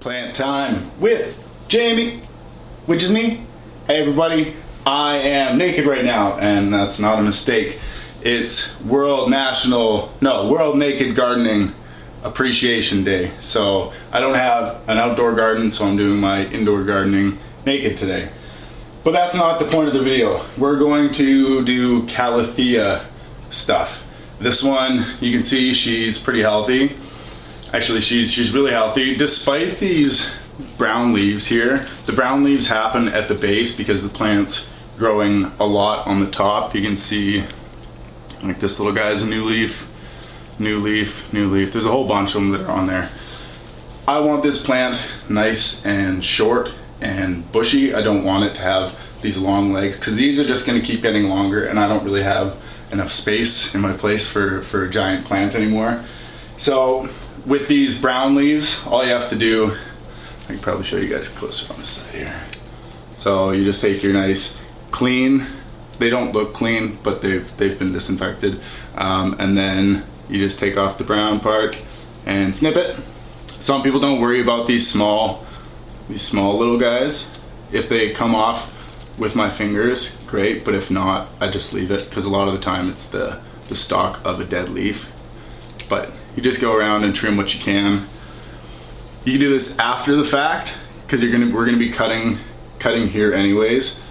Plant time with Jamie, which is me. Hey everybody, I am naked right now, and that's not a mistake. It's World Naked Gardening Appreciation Day. So I don't have an outdoor garden, so I'm doing my indoor gardening naked today. But that's not the point of the video. We're going to do Calathea stuff. This one, you can see she's pretty healthy. Actually, she's really healthy. Despite these brown leaves here, the brown leaves happen at the base because the plant's growing a lot on the top. You can see like this little guy is a new leaf, new leaf, new leaf. There's a whole bunch of them that are on there. I want this plant nice and short and bushy. I don't want it to have these long legs because these are just going to keep getting longer, and I don't really have enough space in my place for a giant plant anymore. So with these brown leaves, all you have to do, I can probably show you guys closer on the side here. So you just take your nice clean, they don't look clean, but they've been disinfected, and then you just take off the brown part and snip it. Some people don't worry about these small little guys. If they come off with my fingers, great, but if not, I just leave it because a lot of the time it's the stalk of a dead leaf. But you just go around and trim what you can. You can do this after the fact because we're gonna be cutting here anyways,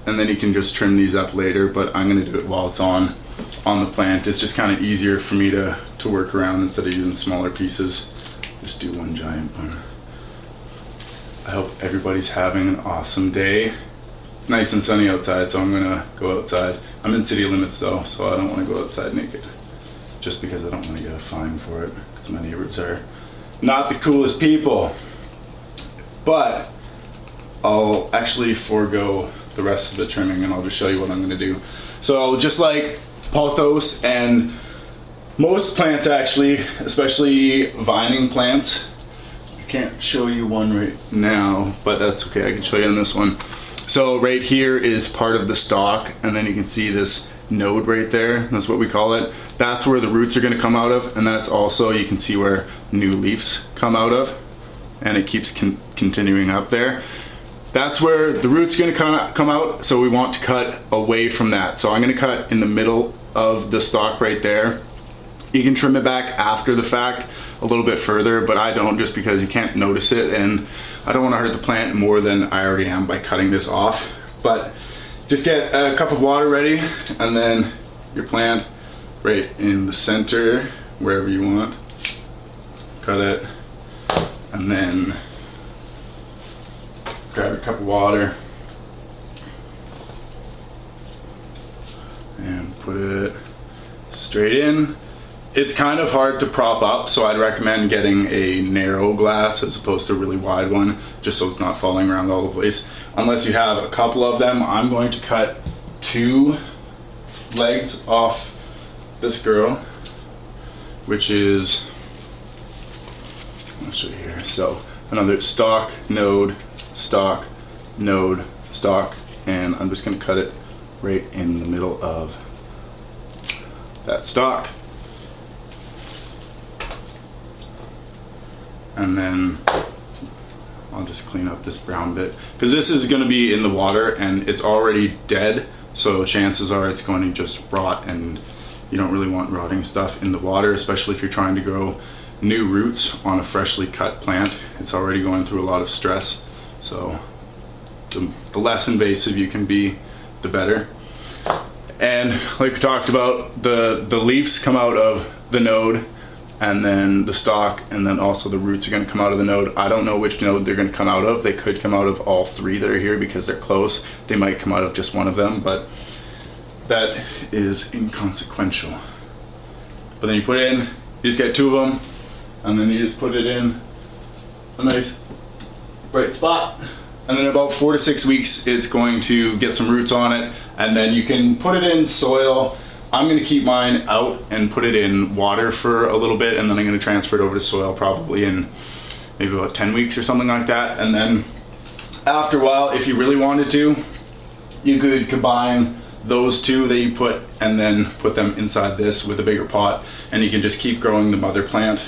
and then you can just trim these up later. But I'm gonna do it while it's on the plant. It's just kind of easier for me to work around instead of using smaller pieces. Just do one giant one. I hope everybody's having an awesome day. It's nice and sunny outside, so I'm gonna go outside. I'm in city limits though, so I don't want to go outside naked. Just because I don't want to get a fine for it, because my neighbors are not the coolest people. But I'll actually forego the rest of the trimming and I'll just show you what I'm going to do. So just like pothos and most plants actually, especially vining plants, I can't show you one right now, but that's okay, I can show you on this one. So right here is part of the stalk, and then you can see this node right there, that's what we call it. That's where the roots are going to come out of, and that's also, you can see where new leaves come out of, and it keeps continuing up there. That's where the roots are going to come out, so we want to cut away from that. So I'm going to cut in the middle of the stalk right there. You can trim it back after the fact a little bit further, but I don't, just because you can't notice it, and I don't want to hurt the plant more than I already am by cutting this off. But just get a cup of water ready, and then your plant right in the center, wherever you want. Cut it, and then grab a cup of water and put it straight in. It's kind of hard to prop up, so I'd recommend getting a narrow glass as opposed to a really wide one, just so it's not falling around all the place. Unless you have a couple of them, I'm going to cut 2 legs off this girl, which is, I'll show you here. So another stalk, node, stalk, node, stalk, and I'm just going to cut it right in the middle of that stalk. And then I'll just clean up this brown bit because this is going to be in the water and it's already dead, so chances are it's going to just rot, and you don't really want rotting stuff in the water, especially if you're trying to grow new roots on a freshly cut plant. It's already going through a lot of stress, so the less invasive you can be, the better. And like we talked about, the leaves come out of the node, and then the stalk, and then also the roots are going to come out of the node. I don't know which node they're going to come out of. They could come out of all 3 that are here because they're close. They might come out of just one of them, but that is inconsequential. But then you put in, you just get 2 of them, and then you just put it in a nice bright spot. And then about 4 to 6 weeks, it's going to get some roots on it, and then you can put it in soil. I'm going to keep mine out and put it in water for a little bit, and then I'm going to transfer it over to soil probably in maybe about 10 weeks or something like that. And then after a while, if you really wanted to, you could combine those 2 that you put and then put them inside this with a bigger pot, and you can just keep growing the mother plant.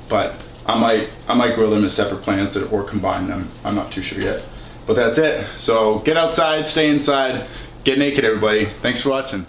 But I might grow them as separate plants or combine them. I'm not too sure yet. But that's it. So get outside, stay inside, get naked, everybody. Thanks for watching.